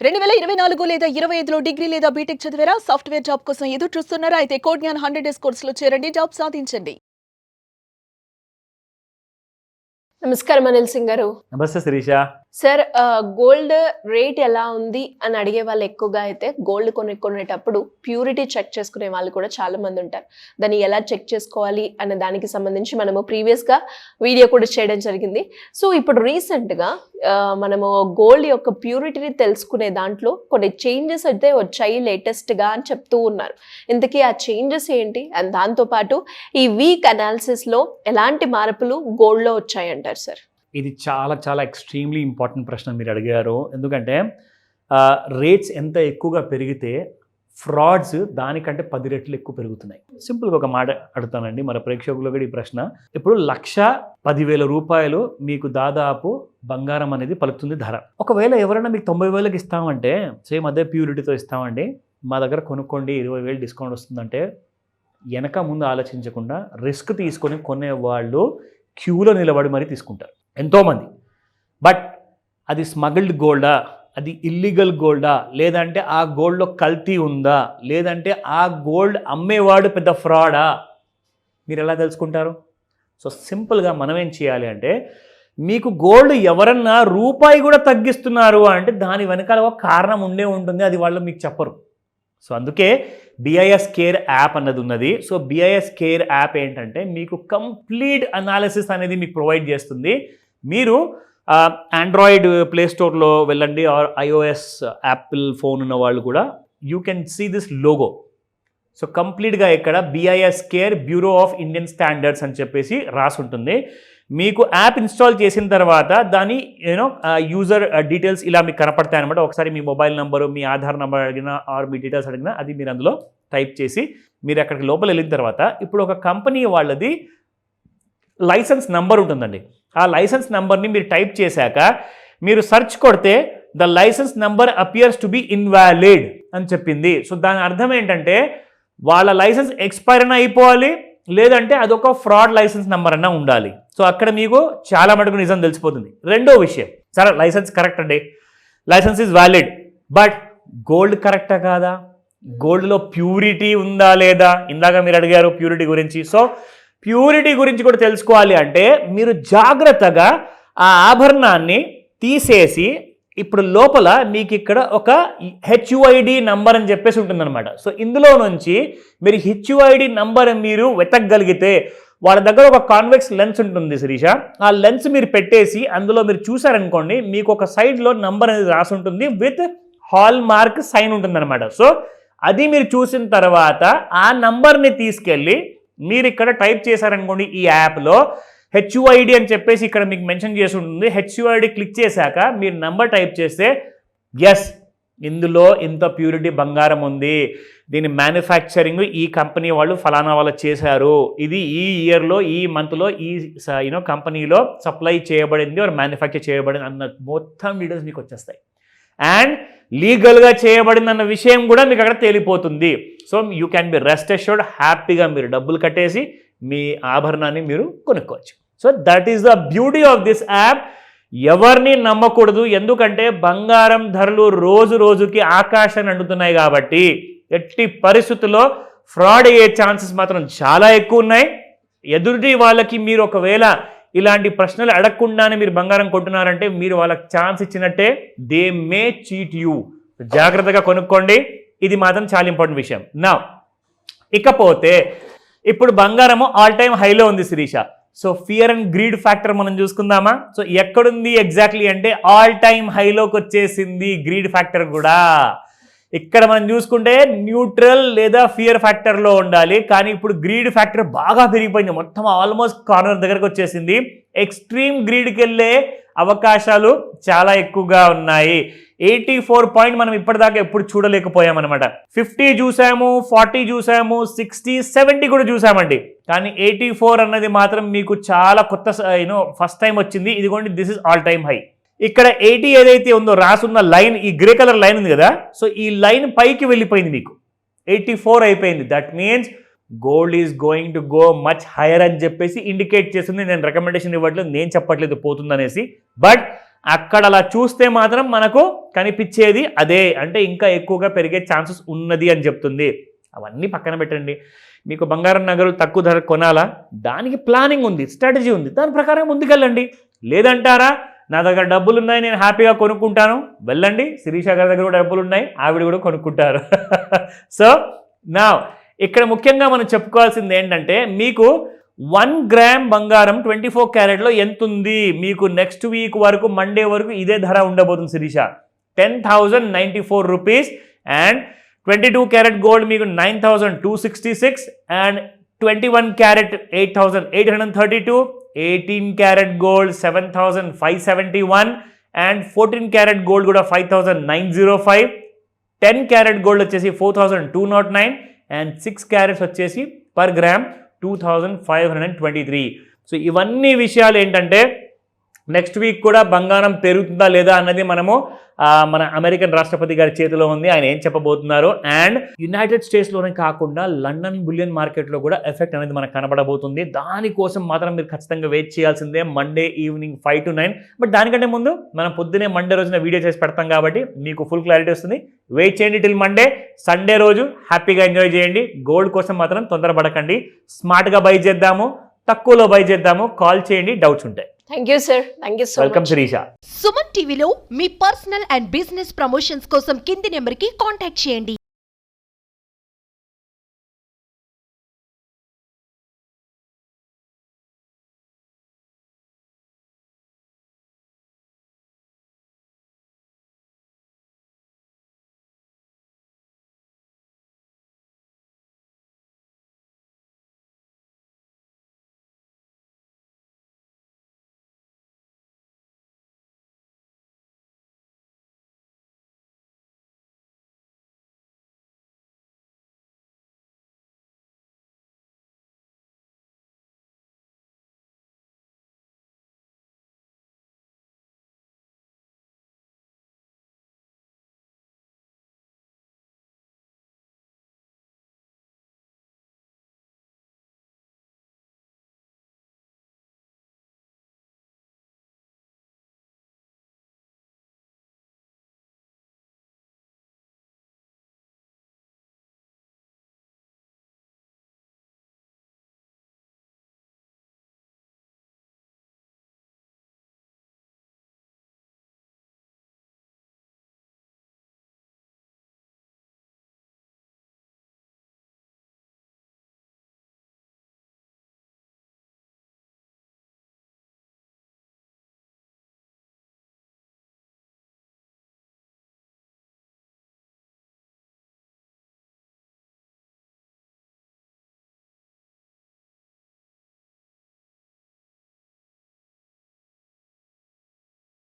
2024 లేదా 25లో డిగ్రీ లేదా బీటెక్ చదివారా? సాఫ్ట్‌వేర్ జాబ్ కోసం ఎదురు చూస్తున్నారా? అయితే కోడ్ జ్ఞాన్ 100 డేస్ కోర్సులో చేరండి. జాబ్ సాధించండి. నమస్కారం అనిల్ సింగ్ గారు. నమస్తే శిరీష. సార్, గోల్డ్ రేట్ ఎలా ఉంది అని అడిగే వాళ్ళు ఎక్కువగా అయితే గోల్డ్ కొనేటప్పుడు ప్యూరిటీ చెక్ చేసుకునే వాళ్ళు కూడా చాలా మంది ఉంటారు. దాన్ని ఎలా చెక్ చేసుకోవాలి అనే దానికి సంబంధించి మనము ప్రీవియస్గా వీడియో కూడా చేయడం జరిగింది. సో ఇప్పుడు రీసెంట్గా మనము గోల్డ్ యొక్క ప్యూరిటీని తెలుసుకునే దాంట్లో కొన్ని చేంజెస్ అయితే వచ్చాయి లేటెస్ట్గా అని చెప్తూ ఉన్నారు. ఇంతకీ ఆ చేంజెస్ ఏంటి అండ్ దాంతోపాటు ఈ వీక్ అనాలిసిస్లో ఎలాంటి మార్పులు గోల్డ్లో వచ్చాయంటారు సార్? ఇది చాలా చాలా ఎక్స్ట్రీమ్లీ ఇంపార్టెంట్ ప్రశ్న మీరు అడిగారు. ఎందుకంటే రేట్స్ ఎంత ఎక్కువగా పెరిగితే ఫ్రాడ్స్ దానికంటే 10 రెట్లు ఎక్కువ పెరుగుతున్నాయి. సింపుల్గా ఒక మాట అడుగుతానండి మన ప్రేక్షకులు కూడా ఈ ప్రశ్న. ఇప్పుడు 1,10,000 రూపాయలు మీకు దాదాపు బంగారం అనేది పలుకుతుంది ధర. ఒకవేళ ఎవరైనా మీకు 90,000కి ఇస్తామంటే, సేమ్ అదే ప్యూరిటీతో ఇస్తామండి, మా దగ్గర కొనుక్కోండి 20,000 డిస్కౌంట్ వస్తుందంటే వెనక ముందు ఆలోచించకుండా రిస్క్ తీసుకొని కొనేవాళ్ళు క్యూలో నిలబడి మరీ తీసుకుంటారు ఎంతోమంది. బట్ అది స్మగిల్డ్ గోల్డా, అది ఇల్లీగల్ గోల్డా, లేదంటే ఆ గోల్డ్లో కల్తీ ఉందా, లేదంటే ఆ గోల్డ్ అమ్మేవాడు పెద్ద ఫ్రాడా, మీరు ఎలా తెలుసుకుంటారు? సో సింపుల్గా మనం ఏం చేయాలి అంటే, మీకు గోల్డ్ ఎవరన్నా రూపాయి కూడా తగ్గిస్తున్నారు అంటే దాని వెనకాల ఒక కారణం ఉంటుంది. అది వాళ్ళు మీకు చెప్పరు. సో అందుకే BIS కేర్ యాప్ అన్నది ఉన్నది. సో BIS కేర్ యాప్ ఏంటంటే మీకు కంప్లీట్ అనాలిసిస్ అనేది మీకు ప్రొవైడ్ చేస్తుంది. మీరు ఆండ్రాయిడ్ ప్లే స్టోర్లో వెళ్ళండి, ఆర్ iOS యాపిల్ ఫోన్ ఉన్న వాళ్ళు కూడా you can see this logo. So కంప్లీట్గా ఇక్కడ BIS care bureau of Indian standards అని చెప్పేసి రాసి ఉంటుంది. మీకు యాప్ ఇన్స్టాల్ చేసిన తర్వాత దాని యూజర్ డీటెయిల్స్ ఇలా మీకు కనపడతాయి అనమాట. ఒకసారి మీ మొబైల్ నెంబరు, మీ ఆధార్ నెంబర్ అడిగినా, ఆర్ మీ డీటెయిల్స్ అడిగినా అది మీరు అందులో టైప్ చేసి మీరు అక్కడికి లోపల వెళ్ళిన తర్వాత ఇప్పుడు ఒక కంపెనీ వాళ్ళది లైసెన్స్ నెంబర్ ఉంటుందండి. ఆ లైసెన్స్ నెంబర్ని మీరు టైప్ చేశాక మీరు సెర్చ్ కొడితే the license number appears to be invalid అని చెప్పింది. సో దాని అర్థం ఏంటంటే వాళ్ళ లైసెన్స్ ఎక్స్పైర్ అయినా అయిపోవాలి, లేదంటే అదొక ఫ్రాడ్ లైసెన్స్ నెంబర్ అన్నా ఉండాలి. సో అక్కడ మీకు చాలా మటుకు నిజం తెలిసిపోతుంది. రెండో విషయం, సరే లైసెన్స్ కరెక్ట్ అండి, license is valid, but gold కరెక్టా కాదా, గోల్డ్లో ప్యూరిటీ ఉందా లేదా, ఇందాక మీరు అడిగారు ప్యూరిటీ గురించి. సో ప్యూరిటీ గురించి కూడా తెలుసుకోవాలి అంటే మీరు జాగ్రత్తగా ఆ ఆభరణాన్ని తీసేసి ఇప్పుడు లోపల మీకు ఇక్కడ ఒక HUID నంబర్ అని చెప్పేసి ఉంటుందన్నమాట. సో ఇందులో నుంచి మీరు HUID నంబర్ మీరు వెతకగలిగితే వాళ్ళ దగ్గర ఒక కాన్వెక్స్ లెన్స్ ఉంటుంది శిరీష. ఆ లెన్స్ మీరు పెట్టేసి అందులో మీరు చూసారనుకోండి, మీకు ఒక సైడ్లో నంబర్ అనేది రాసి ఉంటుంది విత్ హాల్ మార్క్ సైన్ ఉంటుందన్నమాట. సో అది మీరు చూసిన తర్వాత ఆ నంబర్ని తీసుకెళ్ళి మీరు ఇక్కడ టైప్ చేశారనుకోండి, ఈ యాప్లో HUID అని చెప్పేసి ఇక్కడ మీకు మెన్షన్ చేసి ఉంటుంది. HUID క్లిక్ చేశాక మీరు నంబర్ టైప్ చేస్తే ఎస్ ఇందులో ఇంత ప్యూరిటీ బంగారం ఉంది, దీని మ్యానుఫ్యాక్చరింగ్ ఈ కంపెనీ వాళ్ళు ఫలానా వాళ్ళు చేశారు, ఇది ఈ ఇయర్లో ఈ మంత్లో ఈ కంపెనీలో సప్లై చేయబడింది ఆర్ మ్యానుఫ్యాక్చర్ చేయబడింది అన్న మొత్తం డీటెయిల్స్ మీకు వచ్చేస్తాయి. అండ్ లీగల్గా చేయబడింది అన్న విషయం కూడా మీకు అక్కడ తేలిపోతుంది. So you can be rest assured, హ్యాపీగా మీరు డబ్బులు కట్టేసి మీ ఆభరణాన్ని మీరు కొనుక్కోవచ్చు. So that is the beauty of this app. ఎవరిని నమ్మకూడదు, ఎందుకంటే బంగారం ధరలు రోజు రోజుకి ఆకాశాన్ని అంటున్నాయి కాబట్టి ఎట్టి పరిస్థితుల్లో ఫ్రాడ్ అయ్యే ఛాన్సెస్ మాత్రం చాలా ఎక్కువ ఉన్నాయి. ఎదుటి వాళ్ళకి మీరు ఒకవేళ ఇలాంటి ప్రశ్నలు అడగకుండానే మీరు బంగారం కొంటున్నారంటే మీరు వాళ్ళకి ఛాన్స్ ఇచ్చినట్టే. They may cheat you. జాగ్రత్తగా కొనుక్కోండి, ఇది మాత్రం చాలా ఇంపార్టెంట్ విషయం. నా ఇకపోతే ఇప్పుడు బంగారము ఆల్ టైమ్ హైలో ఉంది Sirisha. So fear and greed factor మనం చూసుకుందామా? సో ఎక్కడుంది ఎగ్జాక్ట్లీ అంటే ఆల్ టైమ్ హైలోకి వచ్చేసింది గ్రీడ్ ఫ్యాక్టర్ కూడా. ఇక్కడ మనం చూసుకుంటే న్యూట్రల్ లేదా ఫియర్ ఫ్యాక్టర్లో ఉండాలి, కానీ ఇప్పుడు గ్రీడ్ ఫ్యాక్టర్ బాగా పెరిగిపోయింది, మొత్తం ఆల్మోస్ట్ కార్నర్ దగ్గరకు వచ్చేసింది. ఎక్స్ట్రీమ్ గ్రీడ్కి వెళ్ళే అవకాశాలు చాలా ఎక్కువగా ఉన్నాయి. 84 పాయింట్ మనం ఇప్పటిదాకా ఎప్పుడు చూడలేకపోయామన్నమాట. 50 చూసాము, 40 చూసాము, 60, 70 కూడా చూసామండి, కానీ 84 అన్నది మాత్రం మీకు చాలా కొత్త ఫస్ట్ టైం వచ్చింది. ఇదిగోండి, this is all time high. ఇక్కడ 80 ఏదైతే ఉందో రాసున్న లైన్, ఈ గ్రే కలర్ లైన్ ఉంది కదా, సో ఈ లైన్ పైకి వెళ్ళిపోయింది, మీకు 84 అయిపోయింది. That means gold is going to go much higher అని చెప్పేసి ఇండికేట్ చేస్తుంది. నేను రికమెండేషన్ ఇవ్వట్లేదు, నేను చెప్పట్లేదు పోతుందనేసి, బట్ అక్కడ అలా చూస్తే మాత్రం మనకు కనిపించేది అదే, అంటే ఇంకా ఎక్కువగా పెరిగే ఛాన్సెస్ ఉన్నది అని చెప్తుంది. అవన్నీ పక్కన పెట్టండి. మీకు బంగారం నగలు తక్కువ ధర కొనాలా, దానికి ప్లానింగ్ ఉంది, స్ట్రాటజీ ఉంది, దాని ప్రకారం ముందుకెళ్ళండి. లేదంటారా నా దగ్గర డబ్బులు ఉన్నాయి, నేను హ్యాపీగా కొనుక్కుంటాను, వెళ్ళండి. శిరీష గారి దగ్గర కూడా డబ్బులు ఉన్నాయి, ఆవిడ కూడా కొనుక్కుంటారు. సో నా ఇక్కడ ముఖ్యంగా మనం చెప్పుకోవాల్సింది ఏంటంటే, మీకు 1 గ్రామ్ బంగారం 24 క్యారెట్లో ఎంత ఉంది, మీకు నెక్స్ట్ వీక్ వరకు మండే వరకు ఇదే ధర ఉండబోతుంది Sirisha, 10,094 rupees. And 22 carat gold మీకు 9,266 and 21 carat 8,832, 18 carat gold 7,571 and 14 carat gold కూడా 5,905, 10 క్యారెట్ గోల్డ్ వచ్చేసి 4,209 అండ్ 6 క్యారెట్స్ వచ్చేసి పర్ గ్రామ్ 2,523. సో ఇవన్నీ విషయాలు ఏంటంటే నెక్స్ట్ వీక్ కూడా బంగారం పెరుగుతుందా లేదా అన్నది మనము మన అమెరికన్ రాష్ట్రపతి గారి చేతిలో ఉంది, ఆయన ఏం చెప్పబోతున్నారు. అండ్ యునైటెడ్ స్టేట్స్లోనే కాకుండా లండన్ బులియన్ మార్కెట్లో కూడా ఎఫెక్ట్ అనేది మనకు కనబడబోతుంది. దానికోసం మాత్రం మీరు ఖచ్చితంగా వెయిట్ చేయాల్సిందే మండే ఈవినింగ్ 5 to 9. బట్ దానికంటే ముందు మనం పొద్దునే మండే రోజున వీడియో చేసి పెడతాం కాబట్టి మీకు ఫుల్ క్లారిటీ వస్తుంది. వెయిట్ చేయండి టిల్ మండే. సండే రోజు హ్యాపీగా ఎంజాయ్ చేయండి. గోల్డ్ కోసం మాత్రం తొందరపడకండి, స్మార్ట్గా బై చేద్దాము, తక్కువలో బై చేద్దాము. కాల్ చేయండి డౌట్స్ ఉంటాయి. Thank you sir, thank you so welcome much. Sirisha. Suman టీవీలో మీ పర్సనల్ అండ్ బిజినెస్ ప్రమోషన్స్ కోసం కింది నెంబర్కి కాంటాక్ట్ చేయండి.